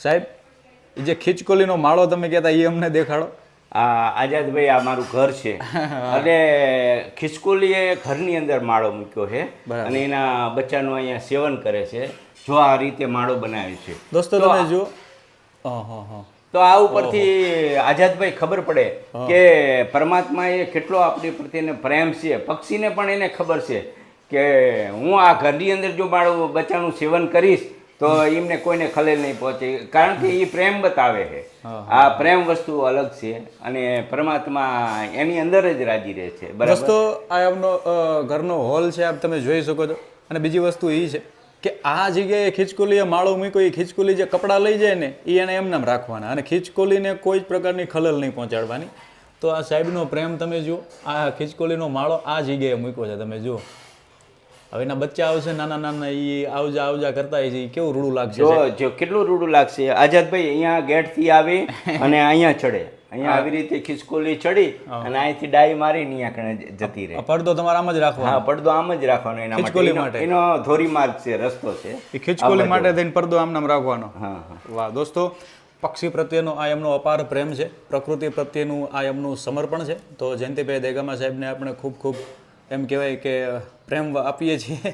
સાહેબ એ જે ખીચકોલીનો માળો તમે કહેતા એ અમને દેખાડો. આઝાદભાઈ આ મારું ઘર છે અને ખિસકોલીએ ઘરની અંદર માળો મૂક્યો છે અને એના બચ્ચાનું અહીંયા સેવન કરે છે. જો આ રીતે માળો બનાવ્યો છે દોસ્તો, તમે જુઓ. તો આ ઉપરથી આઝાદભાઈ ખબર પડે કે પરમાત્માએ કેટલો આપણી પ્રત્યેને પ્રેમ છે. પક્ષીને પણ એને ખબર છે કે હું આ ઘરની અંદર જો મારું બચ્ચાનું સેવન કરીશ તો એમને કોઈને ખલેલ નહીં પહોંચે, કારણ કે એ પ્રેમ બતાવે છે. આ પ્રેમ વસ્તુ અલગ છે અને પરમાત્મા એની અંદર જ રાજી રહે છે. બરાબર દોસ્તો, આ એમનો ઘરનો હોલ છે, આપ તમે જોઈ શકો છો. અને બીજી વસ્તુ એ છે કે આ જગ્યાએ ખીચકોલીએ માળો મૂક્યો. એ ખીચકોલી જે કપડાં લઈ જાય ને એ એને એમનામ રાખવાના અને ખીચકોલીને કોઈ જ પ્રકારની ખલેલ નહીં પહોંચાડવાની. તો આ સાહેબનો પ્રેમ તમે જુઓ. આ ખીચકોલીનો માળો આ જગ્યાએ મૂક્યો છે, તમે જુઓ. હવે એના બચ્ચા આવશે નાના નાના, એ આવજા આવજા કરતા હોય છે. એ કેવું રૂડું લાગશે. જો કેટલું રૂડું લાગશે. આઝાદભાઈ અહીંયા ગેટથી આવી અને અહીંયા ચડે. અહીંયા આવી રીતે ખિસકોલી ચડી અને અહીંથી ડાઈ મારી અહીંયા જતી રહે. પડદો તમારે આમ જ રાખવાનો. હા, પડદો આમ જ રાખવાનો. એના ખીચકોલી માટે એનો ધોરીમાર્ગ છે, રસ્તો છે. એ ખીચકોલી માટે થઈને પડદો આમ નામ રાખવાનો. હા. વાહ દોસ્તો, પક્ષી પ્રત્યેનો આ એમનો અપાર પ્રેમ છે, પ્રકૃતિ પ્રત્યેનું આ એમનું સમર્પણ છે. તો જયંતિભાઈ દેગામા સાહેબને આપણે ખૂબ ખૂબ એમ કહેવાય કે પ્રેમ આપીએ છીએ.